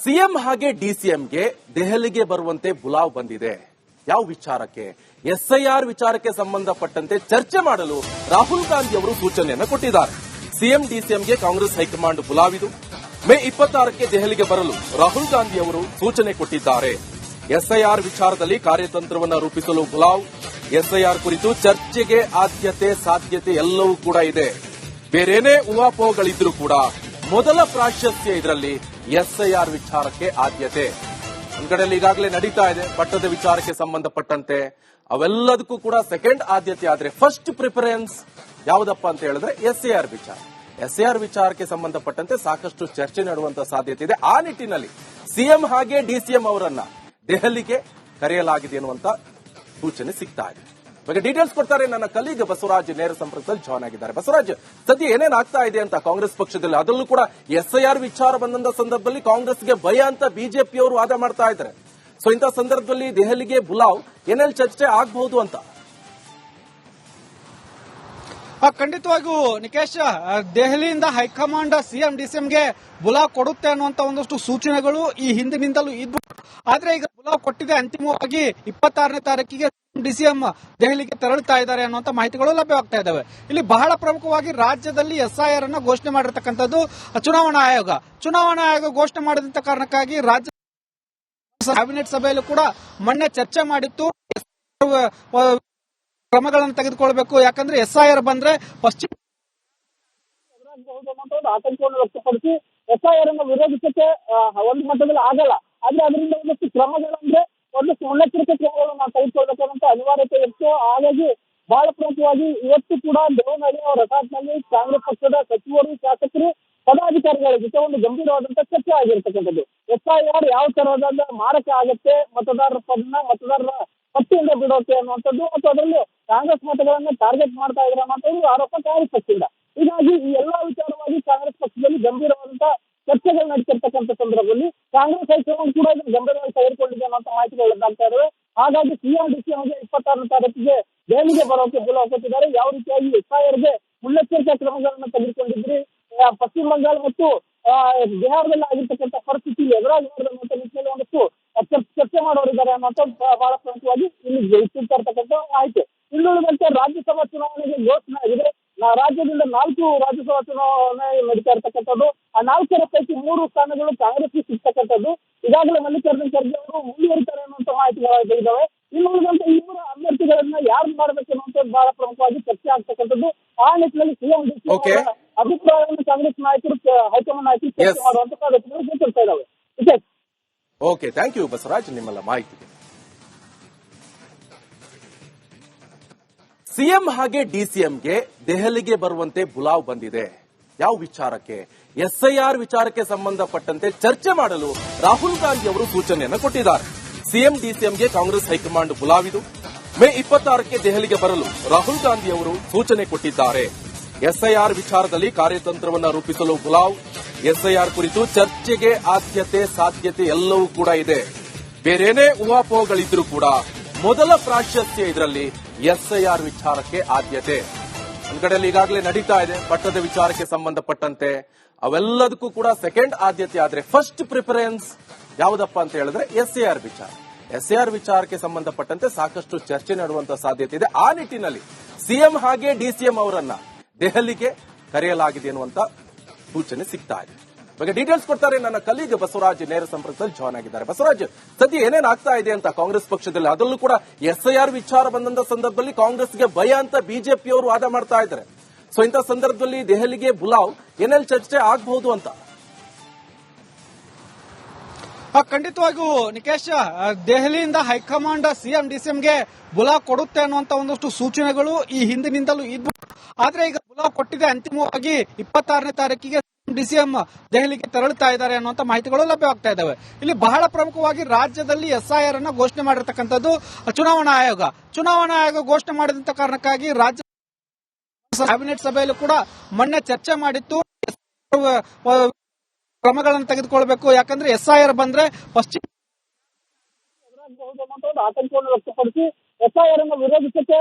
CM ಹಾಗೆ ಡಿಸಿಎಂಗೆ ದೆಹಲಿಗೆ ಬರುವಂತೆ ಬುಲಾವ್ ಬಂದಿದೆ. ಯಾವ ವಿಚಾರಕ್ಕೆ? ಎಸ್ಐಆರ್ ವಿಚಾರಕ್ಕೆ ಸಂಬಂಧಪಟ್ಟಂತೆ ಚರ್ಚೆ ಮಾಡಲು ರಾಹುಲ್ ಗಾಂಧಿ ಅವರು ಸೂಚನೆಯನ್ನು ಕೊಟ್ಟಿದ್ದಾರೆ. ಸಿಎಂ ಡಿಸಿಎಂಗೆ ಕಾಂಗ್ರೆಸ್ ಹೈಕಮಾಂಡ್ ಬುಲಾವಿದು. ಮೇ 26ಕ್ಕೆ ದೆಹಲಿಗೆ ಬರಲು ರಾಹುಲ್ ಗಾಂಧಿ ಅವರು ಸೂಚನೆ ಕೊಟ್ಟಿದ್ದಾರೆ. ಎಸ್ಐಆರ್ ವಿಚಾರದಲ್ಲಿ ಕಾರ್ಯತಂತ್ರವನ್ನು ರೂಪಿಸಲು ಬುಲಾವ್. ಎಸ್ಐಆರ್ ಕುರಿತು ಚರ್ಚೆಗೆ ಆದ್ಯತೆ ಸಾಧ್ಯತೆ ಎಲ್ಲವೂ ಕೂಡ ಇದೆ. ಬೇರೇನೇ ಊಹಾಪೋಹಗಳಿದ್ರೂ ಕೂಡ ಮೊದಲ ಪ್ರಾಶಸ್ತ್ಯ ಇದರಲ್ಲಿ ಎಸ್ಐಆರ್ ವಿಚಾರಕ್ಕೆ ಆದ್ಯತೆ. ಒಂದ್ ಕಡೆಯಲ್ಲಿ ಈಗಾಗಲೇ ನಡೀತಾ ಇದೆ ಪಟ್ಟದ ವಿಚಾರಕ್ಕೆ ಸಂಬಂಧಪಟ್ಟಂತೆ, ಅವೆಲ್ಲದಕ್ಕೂ ಕೂಡ ಸೆಕೆಂಡ್ ಆದ್ಯತೆ. ಆದ್ರೆ ಫಸ್ಟ್ ಪ್ರಿಫರೆನ್ಸ್ ಯಾವುದಪ್ಪ ಅಂತ ಹೇಳಿದ್ರೆ ಎಸ್ಐಆರ್ ವಿಚಾರ. ಎಸ್ಐಆರ್ ವಿಚಾರಕ್ಕೆ ಸಂಬಂಧಪಟ್ಟಂತೆ ಸಾಕಷ್ಟು ಚರ್ಚೆ ನಡೆಯುವಂತಹ ಸಾಧ್ಯತೆ ಇದೆ. ಆ ನಿಟ್ಟಿನಲ್ಲಿ ಸಿಎಂ ಹಾಗೆ ಡಿಸಿಎಂ ಅವರನ್ನ ದೆಹಲಿಗೆ ಕರೆಯಲಾಗಿದೆ ಎನ್ನುವಂತ ಸೂಚನೆ ಸಿಗ್ತಾ ಇದೆ. ಬಗ್ಗೆ ಡೀಟೇಲ್ಸ್ ಕೊಡ್ತಾರೆ ನನ್ನ ಕಲೀಗ್ ಬಸವರಾಜ್ ನೇರ ಸಂಪರ್ಕದಲ್ಲಿ ಜಾಯ್ನ್ ಆಗಿದ್ದಾರೆ. ಬಸವರಾಜ್, ಸದ್ಯ ಏನೇನಾಗ್ತಾ ಇದೆ ಅಂತ ಕಾಂಗ್ರೆಸ್ ಪಕ್ಷದಲ್ಲಿ, ಅದರಲ್ಲೂ ಕೂಡ ಎಸ್ಐಆರ್ ವಿಚಾರ ಬಂದಂತ ಸಂದರ್ಭದಲ್ಲಿ ಕಾಂಗ್ರೆಸ್ಗೆ ಭಯ ಅಂತ ಬಿಜೆಪಿಯವರು ವಾದ ಮಾಡ್ತಾ ಇದ್ದಾರೆ. ಸೊ ಇಂಥ ಸಂದರ್ಭದಲ್ಲಿ ದೆಹಲಿಗೆ ಬುಲಾವ್ ಏನೆಲ್ಲ ಚರ್ಚೆ ಆಗಬಹುದು ಅಂತ? ಖಂಡಿತವಾಗಿಯೂ ನಿಕೇಶ್, ದೆಹಲಿಯಿಂದ ಹೈಕಮಾಂಡ್ ಸಿಎಂ ಡಿಸಿಎಂಗೆ ಬುಲಾವ್ ಕೊಡುತ್ತೆ ಅನ್ನುವಂತ ಒಂದಷ್ಟು ಸೂಚನೆಗಳು ಈ ಹಿಂದಿನಿಂದಲೂ ಇದ್ವು. ಆದ್ರೆ ಈಗ ಬುಲಾವ್ ಕೊಟ್ಟಿದೆ. ಅಂತಿಮವಾಗಿ 26ನೇ ತಾರೀಕಿಗೆ ಡಿಸಿಎಂ ದೆಹಲಿಗೆ ತೆರಳುತ್ತಾ ಇದ್ದಾರೆ ಅನ್ನುವಂತ ಮಾಹಿತಿಗಳು ಲಭ್ಯವಾಗ್ತಾ ಇದ್ದಾವೆ. ಇಲ್ಲಿ ಬಹಳ ಪ್ರಮುಖವಾಗಿ ರಾಜ್ಯದಲ್ಲಿ ಎಸ್ಐಆರ್ ಅನ್ನು ಘೋಷಣೆ ಮಾಡಿರ್ತಕ್ಕಂಥದ್ದು ಚುನಾವಣಾ ಆಯೋಗ. ಚುನಾವಣಾ ಆಯೋಗ ಘೋಷಣೆ ಮಾಡಿದಂತ ಕಾರಣಕ್ಕಾಗಿ ರಾಜ್ಯ ಕ್ಯಾಬಿನೆಟ್ ಸಭೆಯಲ್ಲೂ ಕೂಡ ಮೊನ್ನೆ ಚರ್ಚೆ ಮಾಡಿತ್ತು. ಕ್ರಮಗಳನ್ನು ತೆಗೆದುಕೊಳ್ಬೇಕು, ಯಾಕಂದ್ರೆ ಎಸ್ಐಆರ್ ಬಂದ್ರೆ ಪಶ್ಚಿಮ ಆತಂಕವನ್ನು ವ್ಯಕ್ತಪಡಿಸಿ ಎಸ್ಐಆರ್ ಅನ್ನು ವಿರೋಧಿಸಕ್ಕೆ ಒಂದು ಮಟ್ಟದಲ್ಲಿ ಆಗಲ್ಲ. ಆದ್ರೆ ಅದರಿಂದ ಒಂದಷ್ಟು ಕ್ರಮಗಳಂದ್ರೆ ಒಂದಷ್ಟು ಮುನ್ನೆಚ್ಚರಿಕೆ ಕ್ರಮಗಳನ್ನು ನಾವು ತೆಗೆದುಕೊಳ್ಬೇಕಂತ ಅನಿವಾರ್ಯತೆ ಇತ್ತು. ಹಾಗಾಗಿ ಬಹಳ ಪ್ರಮುಖವಾಗಿ ಇವತ್ತು ಕೂಡ ದೇವನಹಳ್ಳಿ ಅವರ ರೆಸಾರ್ಟ್ನಲ್ಲಿ ಕಾಂಗ್ರೆಸ್ ಪಕ್ಷದ ಸಚಿವರು, ಶಾಸಕರು, ಪದಾಧಿಕಾರಿಗಳ ಜೊತೆ ಒಂದು ಗಂಭೀರವಾದಂತಹ ಚರ್ಚೆ ಆಗಿರ್ತಕ್ಕಂಥದ್ದು. ಎಸ್ಐಆರ್ ಯಾವ ತರಹದ ಮಾರಕ ಆಗತ್ತೆ, ಮತದಾರರ ಪಟ್ಟಿಯಿಂದ ಬಿಡೋಕೆ ಅನ್ನುವಂಥದ್ದು, ಮತ್ತು ಅದರಲ್ಲಿ ಕಾಂಗ್ರೆಸ್ ಮತಗಳನ್ನ ಟಾರ್ಗೆಟ್ ಮಾಡ್ತಾ ಇದ್ದಾರೆ ಅನ್ನೋದು ಆರೋಪ ಕಾಂಗ್ರೆಸ್ ಪಕ್ಷದಿಂದ. ಹೀಗಾಗಿ ಈ ಎಲ್ಲಾ ವಿಚಾರವಾಗಿ ಕಾಂಗ್ರೆಸ್ ಪಕ್ಷದಲ್ಲಿ ಗಂಭೀರವಾದಂತಹ ಚರ್ಚೆಗಳು ನಡೀತಿರ್ತಕ್ಕಂಥ ಸಂದರ್ಭದಲ್ಲಿ ಕಾಂಗ್ರೆಸ್ ಹೈಕಮಾಂಡ್ ಕೂಡ ಇದನ್ನು ಗಂಭೀರವಾಗಿ ತೆಗೆದುಕೊಂಡಿದೆ ಅನ್ನೋ ಮಾಹಿತಿಗಳು ಲಭ್ಯಾಗ್ತಾ ಇದಾವೆ. ಹಾಗಾಗಿ ಸಿಎಂ ಡಿಸಿಎಂಗೆ 26ನೇ ತಾರೀಕಿಗೆ ದೆಹಲಿಗೆ ಬರೋಕೆ ಬುಲಾವ್ ಕೊಟ್ಟಿದ್ದಾರೆ. ಯಾವ ರೀತಿಯಾಗಿ ಎಸ್ಐಆರ್ಗೆ ಮುನ್ನೆಚ್ಚರಿಕಾ ಕ್ರಮಗಳನ್ನು ತೆಗೆದುಕೊಂಡಿದ್ರಿ, ಪಶ್ಚಿಮ ಬಂಗಾಳ ಮತ್ತು ಬಿಹಾರದಲ್ಲಿ ಆಗಿರ್ತಕ್ಕಂಥ ಪರಿಸ್ಥಿತಿ ಎದುರಾಗಬಾರದು ಅನ್ನೋ ನಿಟ್ಟಿನಲ್ಲಿ ಒಂದಷ್ಟು ಚರ್ಚೆ ಮಾಡೋರಿದ್ದಾರೆ ಅನ್ನೋಂಥ ಬಹಳ ಪ್ರಮುಖವಾಗಿ ಇಲ್ಲಿ ಸಿಗ್ತಾ ಇರ್ತಕ್ಕಂಥ ಮಾಹಿತಿ. ಇನ್ನುಳಿದಂತೆ ರಾಜ್ಯಸಭಾ ಚುನಾವಣೆಗೆ ಘೋಷಣೆ ಆಗಿದೆ. ರಾಜ್ಯದಿಂದ 4 ರಾಜ್ಯಸಭಾ ಚುನಾವಣೆ ನಡೀತಾ ಇರ್ತಕ್ಕಂಥದ್ದು. ಆ 4ರ ಪೈಕಿ 3 ಸ್ಥಾನಗಳು ಕಾಂಗ್ರೆಸ್ಗೆ ಸಿಗ್ತಕ್ಕಂಥದ್ದು. ಈಗಾಗಲೇ ಮಲ್ಲಿಕಾರ್ಜುನ್ ಖರ್ಗೆ ಅವರು ಮುಂದುವರಿತಾರೆ ಅನ್ನುವಂಥ ಮಾಹಿತಿಗಳಿದ್ದಾವೆ. ಇನ್ನುಳಿದಂತೆ 2 ಅಭ್ಯರ್ಥಿಗಳನ್ನ ಯಾರು ಮಾಡಬೇಕು ಅನ್ನುವಂಥದ್ದು ಬಹಳ ಪ್ರಮುಖವಾಗಿ ಚರ್ಚೆ ಆಗ್ತಕ್ಕಂಥದ್ದು. ಆ ನಿಟ್ಟಿನಲ್ಲಿ ಸಿಎಂ ಅಭಿಪ್ರಾಯವನ್ನು ಕಾಂಗ್ರೆಸ್ ನಾಯಕರು, ಹೈಕಮಾಂಡ್ ನಾಯಕರು ಚರ್ಚೆ ಮಾಡುವಂತ ಸಾಧ್ಯತೆಗಳು ಗೋಚರಿಸ್ತಾ ಇದ್ದಾವೆ. ಓಕೆ, ಥ್ಯಾಂಕ್ ಯು ಬಸವರಾಜ್ ನಿಮ್ಮೆಲ್ಲ ಮಾಹಿತಿಗೆ. ಸಿಎಂ ಹಾಗೆ ಡಿಸಿಎಂಗೆ ದೆಹಲಿಗೆ ಬರುವಂತೆ ಬುಲಾವ್ ಬಂದಿದೆ. ಯಾವ ವಿಚಾರಕ್ಕೆ? ಎಸ್ಐಆರ್ ವಿಚಾರಕ್ಕೆ ಸಂಬಂಧಪಟ್ಟಂತೆ ಚರ್ಚೆ ಮಾಡಲು ರಾಹುಲ್ ಗಾಂಧಿ ಅವರು ಸೂಚನೆಯನ್ನು ಕೊಟ್ಟಿದ್ದಾರೆ. ಸಿಎಂ ಡಿಸಿಎಂಗೆ ಕಾಂಗ್ರೆಸ್ ಹೈಕಮಾಂಡ್ ಬುಲಾವಿದು. ಮೇ 26ಕ್ಕೆ ದೆಹಲಿಗೆ ಬರಲು ರಾಹುಲ್ ಗಾಂಧಿ ಅವರು ಸೂಚನೆ ಕೊಟ್ಟಿದ್ದಾರೆ. ಎಸ್ಐಆರ್ ವಿಚಾರದಲ್ಲಿ ಕಾರ್ಯತಂತ್ರವನ್ನು ರೂಪಿಸಲು ಬುಲಾವ್. ಎಸ್ಐಆರ್ ಕುರಿತು ಚರ್ಚೆಗೆ ಆದ್ಯತೆ ಸಾಧ್ಯತೆ ಎಲ್ಲವೂ ಕೂಡ ಇದೆ. ಬೇರೇನೇ ಊಹಾಪೋಹಗಳಿದ್ರೂ ಕೂಡ ಮೊದಲ ಪ್ರಾಶಸ್ತ್ಯ ಇದರಲ್ಲಿ ಎಸ್ಐಆರ್ ವಿಚಾರಕ್ಕೆ ಆದ್ಯತೆ. ಒಂದ್ ಕಡೆಯಲ್ಲಿ ಈಗಾಗಲೇ ನಡೀತಾ ಇದೆ ಪಟ್ಟದ ವಿಚಾರಕ್ಕೆ ಸಂಬಂಧಪಟ್ಟಂತೆ, ಅವೆಲ್ಲದಕ್ಕೂ ಕೂಡ ಸೆಕೆಂಡ್ ಆದ್ಯತೆ. ಆದ್ರೆ ಫಸ್ಟ್ ಪ್ರಿಫರೆನ್ಸ್ ಯಾವುದಪ್ಪ ಅಂತ ಹೇಳಿದ್ರೆ ಎಸ್ಐಆರ್ ವಿಚಾರ. ಎಸ್ಐಆರ್ ವಿಚಾರಕ್ಕೆ ಸಂಬಂಧಪಟ್ಟಂತೆ ಸಾಕಷ್ಟು ಚರ್ಚೆ ನಡೆಯುವಂತಹ ಸಾಧ್ಯತೆ ಇದೆ. ಆ ನಿಟ್ಟಿನಲ್ಲಿ ಸಿಎಂ ಹಾಗೆ ಡಿಸಿಎಂ ಅವರನ್ನ ದೆಹಲಿಗೆ ಕರೆಯಲಾಗಿದೆ ಎನ್ನುವಂತ ಸೂಚನೆ ಸಿಗ್ತಾ ಇದೆ. ಬಗ್ಗೆ ಡೀಟೇಲ್ಸ್ ಕೊಡ್ತಾರೆ ನನ್ನ ಕಲೀಗ್ ಬಸವರಾಜ್ ನೇರ ಸಂಪರ್ಕದಲ್ಲಿ ಜಾಯ್ನ್ ಆಗಿದ್ದಾರೆ. ಬಸವರಾಜ್, ಸದ್ಯ ಏನೇನಾಗ್ತಾ ಇದೆ ಅಂತ ಕಾಂಗ್ರೆಸ್ ಪಕ್ಷದಲ್ಲಿ, ಅದರಲ್ಲೂ ಕೂಡ ಎಸ್ಐಆರ್ ವಿಚಾರ ಬಂದಂತ ಸಂದರ್ಭದಲ್ಲಿ ಕಾಂಗ್ರೆಸ್ಗೆ ಭಯ ಅಂತ ಬಿಜೆಪಿಯವರು ವಾದ ಮಾಡ್ತಾ ಇದ್ದಾರೆ. ಸೊ ಇಂಥ ಸಂದರ್ಭದಲ್ಲಿ ದೆಹಲಿಗೆ ಬುಲಾವ್ ಏನೆಲ್ಲ ಚರ್ಚೆ ಆಗಬಹುದು ಅಂತ? ಖಂಡಿತವಾಗಿಯೂ ನಿಕೇಶ್, ದೆಹಲಿಯಿಂದ ಹೈಕಮಾಂಡ್ ಸಿಎಂ ಡಿಸಿಎಂಗೆ ಬುಲಾವ್ ಕೊಡುತ್ತೆ ಅನ್ನುವಂತ ಒಂದಷ್ಟು ಸೂಚನೆಗಳು ಈ ಹಿಂದಿನಿಂದಲೂ ಇದ್ವು. ಆದ್ರೆ ಈಗ ಬುಲಾವ್ ಕೊಟ್ಟಿದೆ. ಅಂತಿಮವಾಗಿ 26ನೇ ತಾರೀಕಿಗೆ ಡಿಸಿಎಂ ದೆಹಲಿಗೆ ತೆರಳುತ್ತಾ ಇದ್ದಾರೆ ಅನ್ನುವಂತ ಮಾಹಿತಿಗಳು ಲಭ್ಯವಾಗ್ತಾ ಇದ್ದಾವೆ. ಇಲ್ಲಿ ಬಹಳ ಪ್ರಮುಖವಾಗಿ ರಾಜ್ಯದಲ್ಲಿ ಎಸ್ಐಆರ್ ಅನ್ನು ಘೋಷಣೆ ಮಾಡಿರ್ತಕ್ಕಂಥದ್ದು ಚುನಾವಣಾ ಆಯೋಗ. ಚುನಾವಣಾ ಆಯೋಗ ಘೋಷಣೆ ಮಾಡಿದಂತ ಕಾರಣಕ್ಕಾಗಿ ರಾಜ್ಯ ಕ್ಯಾಬಿನೆಟ್ ಸಭೆಯಲ್ಲೂ ಕೂಡ ಮೊನ್ನೆ ಚರ್ಚೆ ಮಾಡಿತ್ತು. ಕ್ರಮಗಳನ್ನು ತೆಗೆದುಕೊಳ್ಬೇಕು, ಯಾಕಂದ್ರೆ ಎಸ್ಐಆರ್ ಬಂದ್ರೆ ಪಶ್ಚಿಮ ಆತಂಕವನ್ನು ವ್ಯಕ್ತಪಡಿಸಿ ಎಸ್ಐಆರ್ ಅನ್ನು ವಿರೋಧಿಸಕ್ಕೆ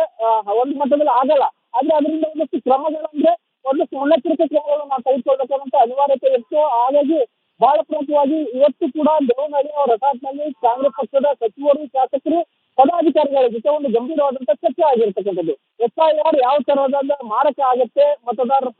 ಒಂದು ಮಟ್ಟದಲ್ಲಿ ಆಗಲ್ಲ. ಆದ್ರೆ ಅದರಿಂದ ಒಂದಷ್ಟು ಕ್ರಮಗಳಂದ್ರೆ ಒಂದಷ್ಟು ಮುನ್ನೆಚ್ಚರಿಕೆ ಕ್ರಮಗಳನ್ನು ನಾವು ತೆಗೆದುಕೊಳ್ಬೇಕಂತ ಅನಿವಾರ್ಯತೆ ಇತ್ತು. ಹಾಗಾಗಿ ಬಹಳ ಪ್ರಮುಖವಾಗಿ ಇವತ್ತು ಕೂಡ ದೇವನಹಳ್ಳಿ ಅವರ ರೆಸಾರ್ಟ್ನಲ್ಲಿ ಕಾಂಗ್ರೆಸ್ ಪಕ್ಷದ ಸಚಿವರು, ಶಾಸಕರು, ಪದಾಧಿಕಾರಿಗಳ ಜೊತೆ ಒಂದು ಗಂಭೀರವಾದಂತಹ ಚರ್ಚೆ ಆಗಿರ್ತಕ್ಕಂಥದ್ದು. ಎಸ್ಐಆರ್ ಯಾವ ತರಹದ ಮಾರಕ ಆಗತ್ತೆ, ಮತದಾರರ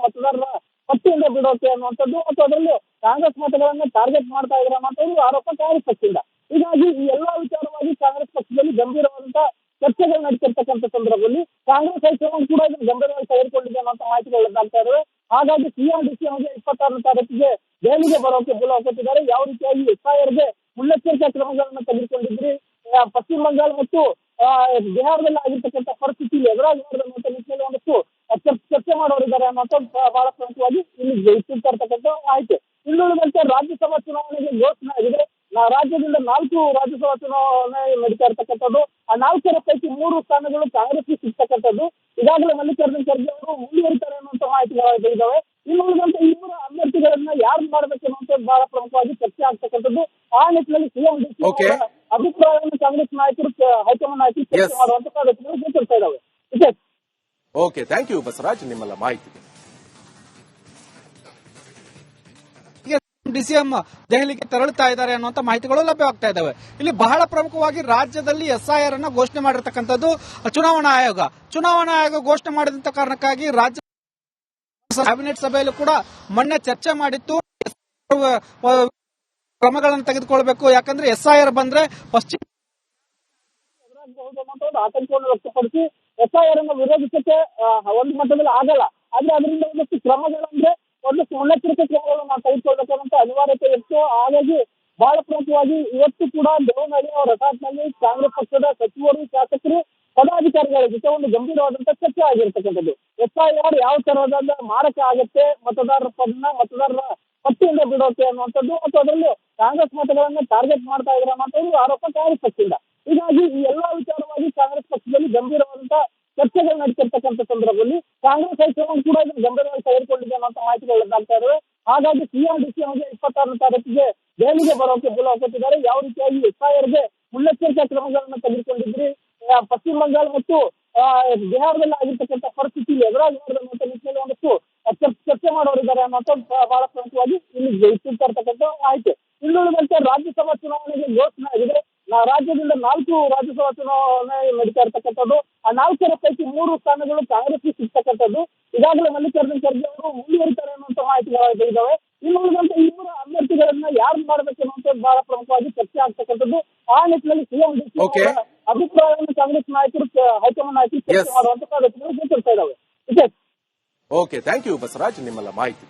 ಮತದಾರರ ಪಟ್ಟಿಯಿಂದ ಬಿಡೋಕೆ ಅನ್ನುವಂಥದ್ದು ಮತ್ತು ಅದರಲ್ಲಿ ಕಾಂಗ್ರೆಸ್ ಮತಗಳನ್ನ ಟಾರ್ಗೆಟ್ ಮಾಡ್ತಾ ಇದ್ದಾರೆ ಅನ್ನೋಂಥದ್ದು ಆರೋಪ ಕಾಂಗ್ರೆಸ್ ಪಕ್ಷದಿಂದ. ಹೀಗಾಗಿ ಈ ಎಲ್ಲಾ ವಿಚಾರವಾಗಿ ಕಾಂಗ್ರೆಸ್ ಪಕ್ಷದಲ್ಲಿ ಗಂಭೀರವಾದಂತಹ ಚರ್ಚೆಗಳು ನಡೀತಿರ್ತಕ್ಕಂಥ ಸಂದರ್ಭದಲ್ಲಿ ಕಾಂಗ್ರೆಸ್ ಹೈಕಮಾಂಡ್ ಕೂಡ ಇದನ್ನು ಗಂಭೀರವಾಗಿ ತೆಗೆದುಕೊಂಡಿದೆ ಅನ್ನೋ ಮಾಹಿತಿಗಳಾಗ್ತಾ ಇದಾವೆ. ಹಾಗಾಗಿ ಸಿಎಂ ಡಿಸಿಎಂಗೆ 26ನೇ ತಾರೀಕಿಗೆ ದೆಹಲಿಗೆ ಬರೋಕೆ ಬುಲಾವ್ ಕೊಟ್ಟಿದ್ದಾರೆ. ಯಾವ ರೀತಿಯಾಗಿ ಎಸ್ಐಆರ್ಗೆ ಮುನ್ನೆಚ್ಚರಿಕಾ ಕ್ರಮಗಳನ್ನು ತೆಗೆದುಕೊಂಡಿದ್ರಿ, ಪಶ್ಚಿಮ ಬಂಗಾಳ ಮತ್ತು ಬಿಹಾರದಲ್ಲಿ ಆಗಿರ್ತಕ್ಕಂಥ ಪರಿಸ್ಥಿತಿ ಎದುರಾಗಬಾರದು ಅನ್ನುವಂಥ ನಿಟ್ಟಿನಲ್ಲಿ ಒಂದಷ್ಟು ಚರ್ಚೆ ಮಾಡೋರಿದ್ದಾರೆ ಅನ್ನೋಂಥ ಬಹಳ ಪ್ರಮುಖವಾಗಿ ಇಲ್ಲಿ ಇಟ್ಟಿರ್ತಕ್ಕಂಥ ಮಾಹಿತಿ. ಇನ್ನುಳಿದಂತೆ ರಾಜ್ಯಸಭಾ ಚುನಾವಣೆಗೆ ಘೋಷಣೆ ಆಗಿದೆ. ರಾಜ್ಯದಿಂದ 4 ರಾಜ್ಯಸಭಾ ಚುನಾವಣೆ ನಡೀತಾ ಇರ್ತಕ್ಕಂಥದ್ದು. ಆ 4ರ ಪೈಕಿ 3 ಸ್ಥಾನಗಳು ಕಾಂಗ್ರೆಸ್ಗೆ ಸಿಗ್ತಕ್ಕಂಥದ್ದು. ಈಗಾಗಲೇ ಮಲ್ಲಿಕಾರ್ಜುನ್ ಖರ್ಗೆ ಅವರು ಮುಂದುವರಿತಾರೆ ಅನ್ನುವಂಥ ಮಾಹಿತಿಗಳಿದ್ದಾವೆ. ಇನ್ನುಳಿದಂತೆ 2 ಅಭ್ಯರ್ಥಿಗಳನ್ನ ಯಾರು ಮಾಡಬೇಕು ಅನ್ನುವಂಥದ್ದು ಬಹಳ ಪ್ರಮುಖವಾಗಿ ಚರ್ಚೆ ಆಗ್ತಕ್ಕಂಥದ್ದು. ಆ ನಿಟ್ಟಿನಲ್ಲಿ ಸಿಎಂ ಅಭಿಪ್ರಾಯವನ್ನು ಕಾಂಗ್ರೆಸ್ ನಾಯಕರು, ಹೈಕಮಾಂಡ್ ನಾಯಕರು ಚರ್ಚೆ ಮಾಡುವಂತ ಸಾಧ್ಯತೆಗಳು ಗೋಚರಿಸ್ತಾ ಇದ್ದಾವೆ. ಓಕೆ, ಥ್ಯಾಂಕ್ ಯು ಬಸವರಾಜ್ ನಿಮ್ಮೆಲ್ಲ ಮಾಹಿತಿ. ಡಿಸಿಎಂ ದೆಹಲಿಗೆ ತೆರಳುತ್ತಾ ಇದ್ದಾರೆ ಅನ್ನುವಂತ ಮಾಹಿತಿಗಳು ಲಭ್ಯವಾಗ್ತಾ ಇದ್ದಾವೆ. ಇಲ್ಲಿ ಬಹಳ ಪ್ರಮುಖವಾಗಿ ರಾಜ್ಯದಲ್ಲಿ ಎಸ್ಐಆರ್ ಅನ್ನ ಘೋಷಣೆ ಮಾಡಿರ್ತಕ್ಕಂಥದ್ದು ಚುನಾವಣಾ ಆಯೋಗ. ಚುನಾವಣಾ ಆಯೋಗ ಘೋಷಣೆ ಮಾಡಿದಂತ ಕಾರಣಕ್ಕಾಗಿ ರಾಜ್ಯ ಕ್ಯಾಬಿನೆಟ್ ಸಭೆಯಲ್ಲೂ ಕೂಡ ಮೊನ್ನೆ ಚರ್ಚೆ ಮಾಡಿತ್ತು. ಕ್ರಮಗಳನ್ನು ತೆಗೆದುಕೊಳ್ಬೇಕು, ಯಾಕಂದ್ರೆ ಎಸ್ಐಆರ್ ಬಂದ್ರೆ ಪಶ್ಚಿಮ ಆತಂಕವನ್ನು ವ್ಯಕ್ತಪಡಿಸಿ ಎಸ್ಐಆರ್ ಅನ್ನು ವಿರೋಧಿಸಕ್ಕೆ ಒಂದು ಮಟ್ಟದಲ್ಲಿ ಆಗಲ್ಲ. ಆದ್ರೆ ಅದರಿಂದ ಒಂದಷ್ಟು ಕ್ರಮಗಳಂದ್ರೆ ಒಂದಷ್ಟು ಮುನ್ನೆಚ್ಚರಿಕೆ ಕ್ರಮಗಳನ್ನು ನಾವು ತೆಗೆದುಕೊಳ್ಬೇಕಂತ ಅನಿವಾರ್ಯತೆ ಇತ್ತು. ಹಾಗಾಗಿ ಬಹಳ ಪ್ರಮುಖವಾಗಿ ಇವತ್ತು ಕೂಡ ದೇವನಹಳ್ಳಿ ಅವರ ರೆಸಾರ್ಟ್ನಲ್ಲಿ ಕಾಂಗ್ರೆಸ್ ಪಕ್ಷದ ಸಚಿವರು, ಶಾಸಕರು, ಪದಾಧಿಕಾರಿಗಳ ಜೊತೆ ಒಂದು ಗಂಭೀರವಾದಂತಹ ಚರ್ಚೆ ಆಗಿರ್ತಕ್ಕಂಥದ್ದು. ಎಸ್ಐಆರ್ ಯಾವ ತರಹದ ಮಾರಕ ಆಗತ್ತೆ, ಮತದಾರರ ಪಟ್ಟಿಯಿಂದ ಬಿಡೋಕೆ ಅನ್ನುವಂಥದ್ದು ಮತ್ತು ಅದರಲ್ಲಿ ಕಾಂಗ್ರೆಸ್ ಮತಗಳನ್ನ ಟಾರ್ಗೆಟ್ ಮಾಡ್ತಾ ಇದ್ದಾರೆ ಅನ್ನೋಂಥದ್ದು ಆರೋಪ ಕಾಂಗ್ರೆಸ್ ಪಕ್ಷದಿಂದ. ಹೀಗಾಗಿ ಈ ಎಲ್ಲಾ ವಿಚಾರವಾಗಿ ಕಾಂಗ್ರೆಸ್ ಪಕ್ಷದಲ್ಲಿ ಗಂಭೀರವಾದಂತಹ ಚರ್ಚೆಗಳು ನಡೀತಿರ್ತಕ್ಕಂಥ ಸಂದರ್ಭದಲ್ಲಿ ಕಾಂಗ್ರೆಸ್ ಹೈಕಮಾಂಡ್ ಕೂಡ ಇದನ್ನು ಗಂಭೀರವಾಗಿ ತೆಗೆದುಕೊಂಡಿದೆ ಅನ್ನೋ ಮಾಹಿತಿಗಳಾಗ್ತಾ ಇದಾವೆ. ಹಾಗಾಗಿ ಸಿಎಂ ಡಿಸಿಎಂಗೆ 26ನೇ ತಾರೀಕಿಗೆ ದೆಹಲಿಗೆ ಬರೋಕೆ ಬುಲಾವ್ ಕೊಟ್ಟಿದ್ದಾರೆ. ಯಾವ ರೀತಿಯಾಗಿ ಎಸ್ಐಆರ್ಗೆ ಮುನ್ನೆಚ್ಚರಿಕಾ ಕ್ರಮಗಳನ್ನು ತೆಗೆದುಕೊಂಡಿದ್ರಿ, ಪಶ್ಚಿಮ ಬಂಗಾಳ ಮತ್ತು ಬಿಹಾರದಲ್ಲಿ ಆಗಿರ್ತಕ್ಕಂಥ ಪರಿಸ್ಥಿತಿ ಎದುರಾಗಬಾರದು ಅನ್ನುವಂಥ ನಿಟ್ಟಿನಲ್ಲಿ ಒಂದಷ್ಟು ಚರ್ಚೆ ಮಾಡೋರಿದ್ದಾರೆ ಅನ್ನೋಂಥ ಬಹಳ ಪ್ರಮುಖವಾಗಿ ಇಲ್ಲಿ ಇಟ್ಟಿರ್ತಕ್ಕಂಥ ಮಾಹಿತಿ. ಇನ್ನುಳಿದಂತೆ ರಾಜ್ಯಸಭಾ ಚುನಾವಣೆಗೆ ಘೋಷಣೆ ಆಗಿದೆ. ರಾಜ್ಯದಿಂದ 4 ರಾಜ್ಯಸಭಾ ಚುನಾವಣೆ ನಡೀತಾ ಇರ್ತಕ್ಕಂಥದ್ದು. ಆ 4ರ ಪೈಕಿ 3 ಸ್ಥಾನಗಳು ಕಾಂಗ್ರೆಸ್ಗೆ ಸಿಗ್ತಕ್ಕಂಥದ್ದು. ಈಗಾಗಲೇ ಮಲ್ಲಿಕಾರ್ಜುನ್ ಖರ್ಗೆ ಅವರು ಮುಂದುವರಿತಾರೆ ಅನ್ನುವಂಥ ಮಾಹಿತಿಗಳಿದ್ದಾವೆ. ಇನ್ನುಳಿದಂತೆ 2 ಅಭ್ಯರ್ಥಿಗಳನ್ನ ಯಾರು ಮಾಡಬೇಕು ಅನ್ನುವಂಥದ್ದು ಬಹಳ ಪ್ರಮುಖವಾಗಿ ಚರ್ಚೆ ಆಗ್ತಕ್ಕಂಥದ್ದು. ಆ ನಿಟ್ಟಿನಲ್ಲಿ ಸಿಎಂ ಅಭಿಪ್ರಾಯವನ್ನು ಕಾಂಗ್ರೆಸ್ ನಾಯಕರು, ಹೈಕಮಾಂಡ್ ನಾಯಕರು ಚರ್ಚೆ ಮಾಡುವಂತ ಸಾಧ್ಯತೆಗಳು ಗೋಚರಿಸ್ತಾ ಇದ್ದಾವೆ. ಓಕೆ, ಥ್ಯಾಂಕ್ ಯು ಬಸವರಾಜ್ ನಿಮ್ಮೆಲ್ಲ ಮಾಹಿತಿ.